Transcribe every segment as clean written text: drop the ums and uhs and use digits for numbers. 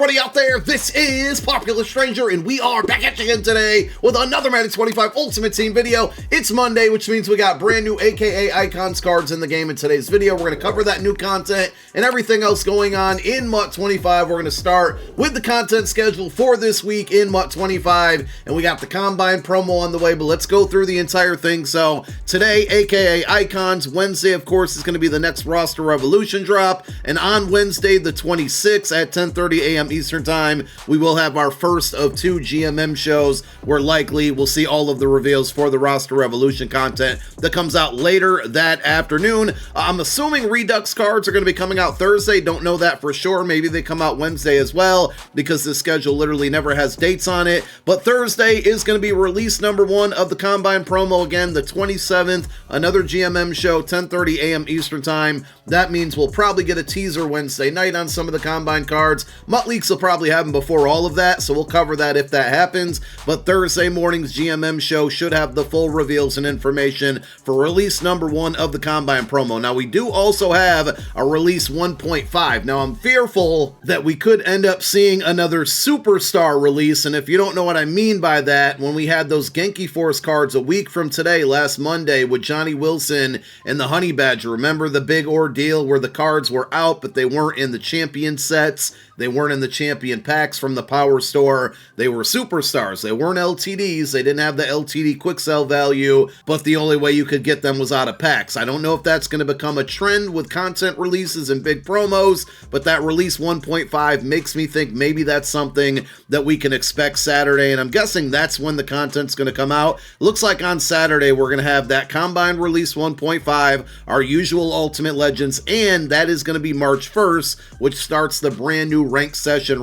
everybody out there? This is Popular Stranger, and we are back at you again today with another Madden 25 Ultimate Team video. It's Monday, which means we got brand new AKA Icons cards in the game in today's video. We're going to cover that new content and everything else going on in MUT 25. We're going to start with the content schedule for this week in MUT 25, and we got the Combine promo on the way, but let's go through the entire thing. So today, AKA Icons. Wednesday, of course, is going to be the next roster revolution drop, and on Wednesday, the 26th at 10:30 a.m. Eastern Time, we will have our first of two GMM shows where likely we'll see all of the reveals for the roster revolution content that comes out later that afternoon. I'm assuming Redux cards are going to be coming out Thursday. Don't know that for sure. Maybe they come out Wednesday as well because the schedule literally never has dates on it. But Thursday is going to be release number one of the Combine promo again, the 27th, another GMM show, 10:30 a.m. Eastern Time. That means we'll probably get a teaser Wednesday night on some of the Combine cards. MUT Leaks will probably have them before all of that, so we'll cover that if that happens. But Thursday morning's GMM show should have the full reveals and information for release number one of the Combine promo. Now, we do also have a release 1.5. Now, I'm fearful that we could end up seeing another superstar release, and if you don't know what I mean by that, when we had those Genki Force cards a week from today, last Monday, with Johnny Wilson and the Honey Badger, remember the big ordeal where the cards were out, but they weren't in the champion sets, they weren't in the champion packs from the Power Store, they were superstars, they weren't LTDs, they didn't have the LTD quick sell value, but the only way you could get them was out of packs. I don't know if that's going to become a trend with content releases and big promos, but that release 1.5 makes me think maybe that's something that we can expect Saturday, and I'm guessing that's when the content's going to come out. Looks like on Saturday we're going to have that Combine release 1.5, our usual Ultimate Legends, and that is going to be March 1st, which starts the brand new rank session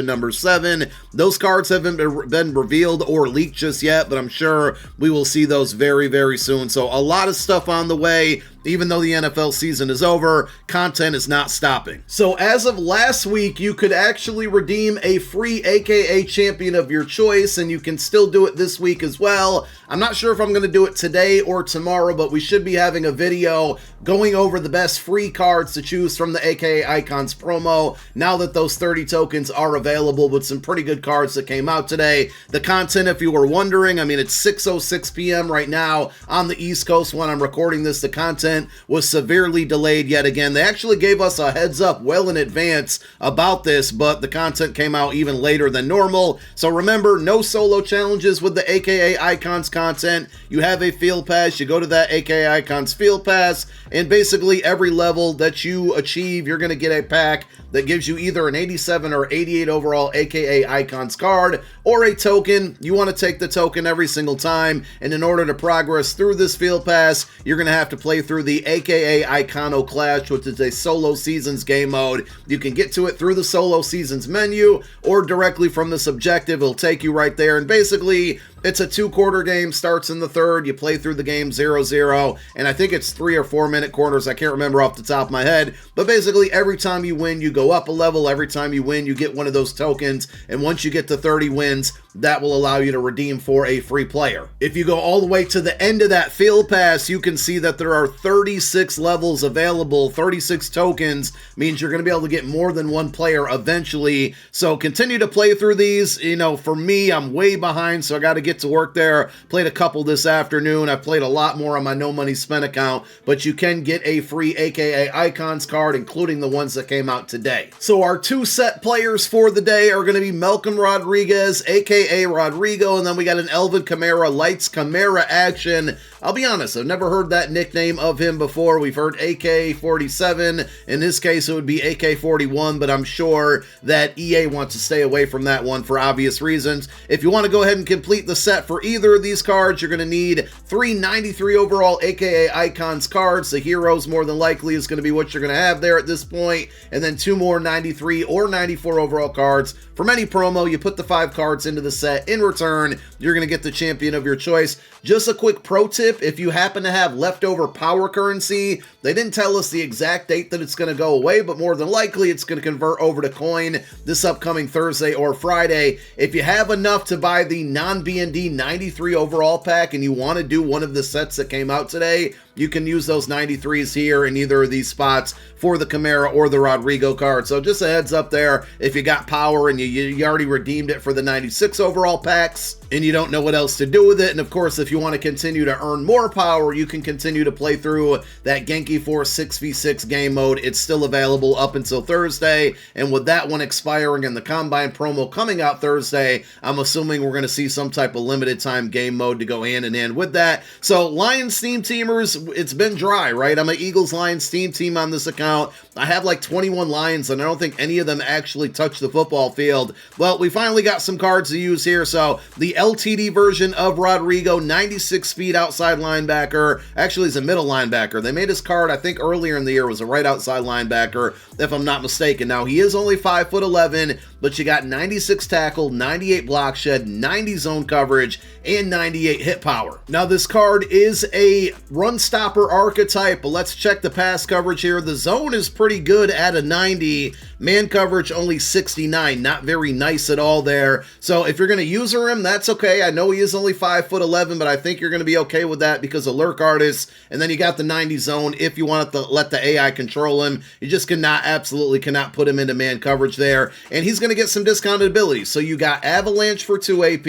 number 7. Those cards haven't been revealed or leaked just yet, but I'm sure we will see those very, very soon. So a lot of stuff on the way. Even though the NFL season is over, content is not stopping. So as of last week, you could actually redeem a free AKA champion of your choice, and you can still do it this week as well. I'm not sure if I'm going to do it today or tomorrow, but we should be having a video going over the best free cards to choose from the AKA Icons promo now that those 30 tokens are available with some pretty good cards that came out today. The content, if you were wondering, I mean, it's 6:06 p.m. right now on the East Coast when I'm recording this. The content was severely delayed yet again. They actually gave us a heads up well in advance about this, but the content came out even later than normal. So remember, no solo challenges with the AKA Icons content. You have a field pass, you go to that AKA Icons field pass, and basically every level that you achieve, you're going to get a pack that gives you either an 87 or 88 overall AKA Icons card or a token. You want to take the token every single time, and in order to progress through this field pass, you're going to have to play through the AKA Iconoclash, which is a solo seasons game mode. You can get to it through the solo seasons menu or directly from this objective. It'll take you right there, and basically it's a 2-quarter game, starts in the third, you play through the game 0-0, and I think it's 3 or 4 minute quarters, I can't remember off the top of my head, but basically every time you win, you go up a level, every time you win, you get one of those tokens, and once you get to 30 wins, that will allow you to redeem for a free player. If you go all the way to the end of that field pass, you can see that there are 36 levels available. 36 tokens means you're going to be able to get more than one player eventually, so continue to play through these. You know, for me, I'm way behind, so I got to get to work there. Played a couple this afternoon. I played a lot more on my no money spent account, but you can get a free AKA Icons card, including the ones that came out today. So our 2 set players for the day are going to be Malcolm Rodriguez, aka Rodrigo, and then we got an Elvin Kamara Lights Kamara action. I'll be honest, I've never heard that nickname of him before. We've heard AK-47. In this case, it would be AK-41, but I'm sure that EA wants to stay away from that one for obvious reasons. If you want to go ahead and complete the set for either of these cards, you're going to need 3 93 overall AKA Icons cards. The Heroes more than likely is going to be what you're going to have there at this point, and then 2 more 93 or 94 overall cards. From any promo, you put the 5 cards into the set. In return, you're going to get the champion of your choice. Just a quick pro tip, if you happen to have leftover power currency, they didn't tell us the exact date that it's going to go away, but more than likely it's going to convert over to coin this upcoming Thursday or Friday. If you have enough to buy the non-BND 93 overall pack and you want to do one of the sets that came out today, you can use those 93s here in either of these spots for the Kamara or the Rodrigo card. So just a heads up there, if you got power and you already redeemed it for the 96 overall packs and you don't know what else to do with it, and of course if you want to continue to earn more power, you can continue to play through that Genki Force 6v6 game mode. It's still available up until Thursday, and with that one expiring and the Combine promo coming out Thursday, I'm assuming we're going to see some type of limited time game mode to go hand in hand with that. So Lions Team Teamers, it's been dry, right? I'm an Eagles Lions team on this account. I have like 21 Lions, and I don't think any of them actually touch the football field. Well, we finally got some cards to use here. So the LTD version of Rodrigo, 96 speed outside linebacker. Actually, he's a middle linebacker. They made his card, I think earlier in the year, was a right outside linebacker, if I'm not mistaken. Now, he is only 5'11", but you got 96 tackle, 98 block shed, 90 zone coverage, and 98 hit power. Now, this card is a run stopper archetype, but let's check the pass coverage here. The zone is pretty good at a 90. Man coverage only 69, not very nice at all there. So if you're going to user him, that's okay. I know he is only 5'11", but I think you're going to be okay with that because of Lurk Artist. And then you got the 90 zone if you want to let the AI control him. You just absolutely cannot put him into man coverage there. And he's going to get some discounted abilities. So you got Avalanche for 2 AP,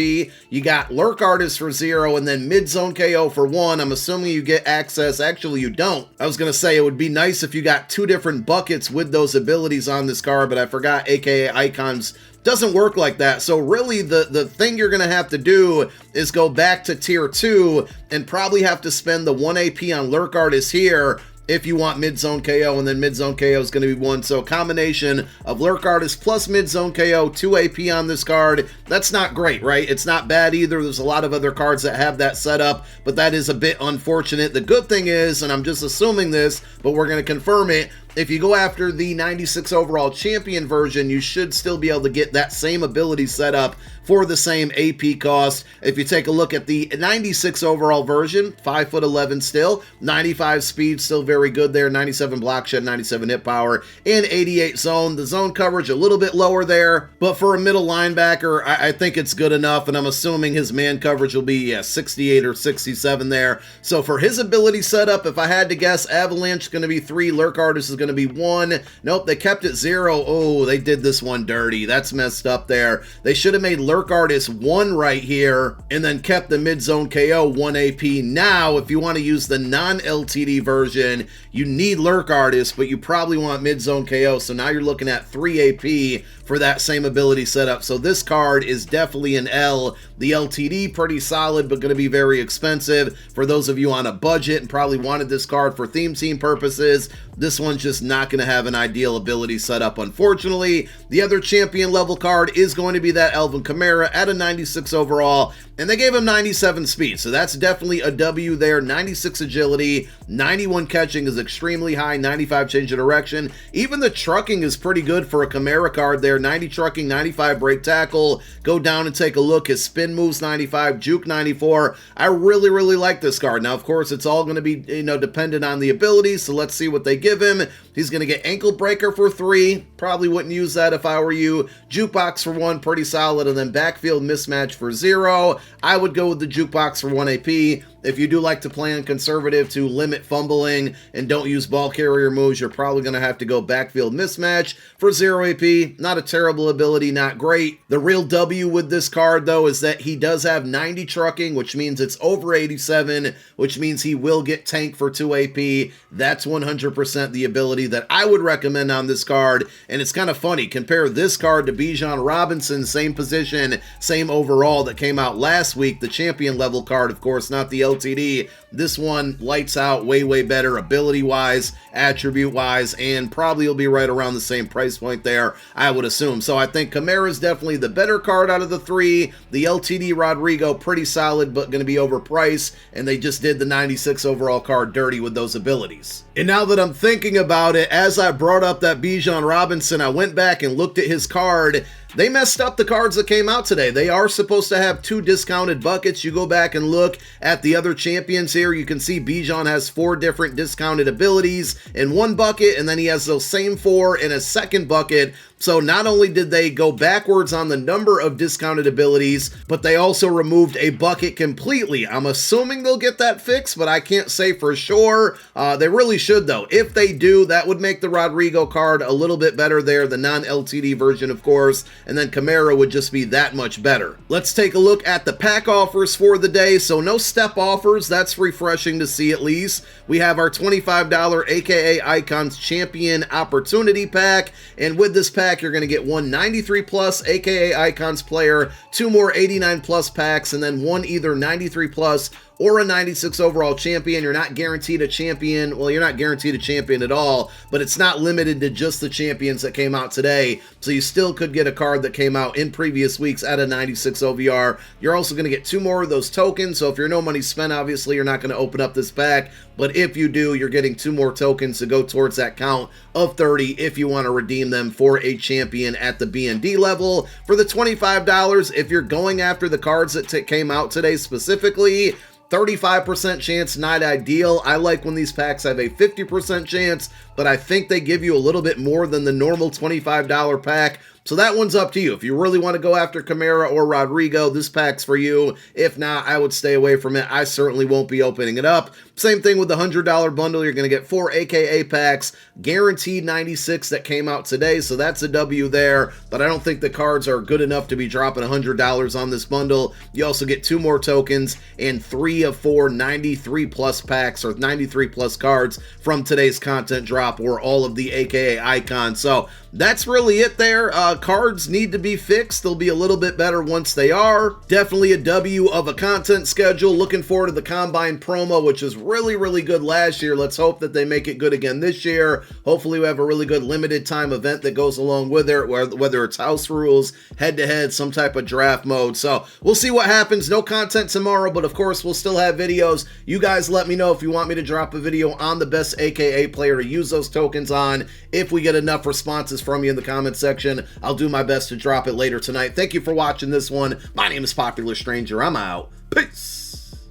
you got Lurk Artist for 0, and then mid zone KO for 1. I'm assuming you get access. Actually, you don't. I was going to say it would be nice if you got 2 different buckets with those abilities on this card, but I forgot AKA Icons doesn't work like that. So really the thing you're going to have to do is go back to tier 2 and probably have to spend the 1 AP on Lurk Artist here if you want mid-zone KO, and then mid-zone KO is going to be 1. So a combination of Lurk Artist plus mid-zone KO, 2 AP on this card. That's not great, right? It's not bad either. There's a lot of other cards that have that set up, but that is a bit unfortunate. The good thing is, and I'm just assuming this, but we're going to confirm it, if you go after the 96 overall champion version, you should still be able to get that same ability set up for the same AP cost. If you take a look at the 96 overall version, 5'11" still, 95 speed, still very good there, 97 block shed, 97 hit power, and 88 zone. The zone coverage a little bit lower there, but for a middle linebacker, I think it's good enough, and I'm assuming his man coverage will be 68 or 67 there. So for his ability setup, if I had to guess, Avalanche is going to be 3, Lurk Artist is going to be 1. Nope, they kept it 0. Oh, they did this one dirty. That's messed up there. They should have made Lurk Artist 1 right here and then kept the mid-zone KO 1 AP. Now, if you want to use the non-LTD version, you need Lurk Artist, but you probably want mid-zone KO. So now you're looking at 3 AP for that same ability setup. So this card is definitely an L. The LTD, pretty solid, but going to be very expensive. For those of you on a budget and probably wanted this card for theme team purposes, this one's just not going to have an ideal ability setup, unfortunately. The other champion level card is going to be that Alvin Kamara at a 96 overall, and they gave him 97 speed, so that's definitely a W there. 96 agility, 91 catching is extremely high, 95 change of direction. Even the trucking is pretty good for a Kamara card there. 90 trucking, 95 break tackle. Go down and take a look. His spin moves 95, juke 94. I really like this card. Now, of course, it's all going to be, dependent on the abilities, so let's see what they give him. He's going to get ankle breaker for 3. Probably wouldn't use that if I were you. Jukebox for 1, pretty solid, and then backfield mismatch for 0. I would go with the jukebox for 1 AP. If you do like to play on conservative to limit fumbling and don't use ball carrier moves, you're probably going to have to go backfield mismatch for 0 AP. Not a terrible ability, not great. The real W with this card, though, is that he does have 90 trucking, which means it's over 87, which means he will get tank for 2 AP. That's 100% the ability that I would recommend on this card. And it's kind of funny. Compare this card to Bijan Robinson, same position, same overall that came out last week. The champion level card, of course, not the LTD. This one lights out way better ability-wise, attribute-wise, and probably will be right around the same price point there, I would assume. So I think Kamara is definitely the better card out of the 3. The LTD Rodrigo, pretty solid, but going to be overpriced, and they just did the 96 overall card dirty with those abilities. And now that I'm thinking about it, as I brought up that Bijan Robinson, I went back and looked at his card. They messed up the cards that came out today. They are supposed to have 2 discounted buckets. You go back and look at the other champions here. You can see Bijan has 4 different discounted abilities in one bucket, and then he has those same 4 in a second bucket. So not only did they go backwards on the number of discounted abilities, but they also removed a bucket completely. I'm assuming they'll get that fixed, but I can't say for sure. They really should though. If they do, that would make the Rodrigo card a little bit better there, the non-LTD version of course, and then Kamara would just be that much better. Let's take a look at the pack offers for the day. So no step offers, that's refreshing to see at least. We have our $25 AKA Icons Champion Opportunity Pack, and with this pack you're going to get one 93 plus AKA Icons player, two more 89 plus packs, and then one either 93 plus or a 96 overall champion. You're not guaranteed a champion. Well, you're not guaranteed a champion at all, but it's not limited to just the champions that came out today. So you still could get a card that came out in previous weeks at a 96 OVR. You're also going to get two more of those tokens. So if you're no money spent, obviously you're not going to open up this pack. But if you do, you're getting two more tokens to go towards that count of 30 if you want to redeem them for a champion at the BND level. For the $25, if you're going after the cards that came out today specifically, 35% chance, not ideal. I like when these packs have a 50% chance, but I think they give you a little bit more than the normal $25 pack. So that one's up to you. If you really want to go after Kamara or Rodrigo, this pack's for you. If not, I would stay away from it. I certainly won't be opening it up. Same thing with the $100 bundle. You're going to get 4 AKA packs, guaranteed 96 that came out today, so that's a W there. But I don't think the cards are good enough to be dropping $100 on this bundle. You also get 2 more tokens and 3 of 4 93 plus packs or 93 plus cards from today's content drop or all of the AKA icons. So that's really it there. Cards need to be fixed. They'll be a little bit better once they are. Definitely a W of a content schedule. Looking forward to the Combine promo, which is really good last year. Let's hope that they make it good again this year. Hopefully we have a really good limited time event that goes along with it, whether it's house rules, head-to-head, some type of draft mode. So we'll see what happens. No content tomorrow, but of course we'll still have videos. You guys let me know if you want me to drop a video on the best AKA player to use those tokens on. If we get enough responses from you in the comment section, I'll do my best to drop it later tonight. Thank you for watching this one. My name is Popular Stranger. I'm out. Peace.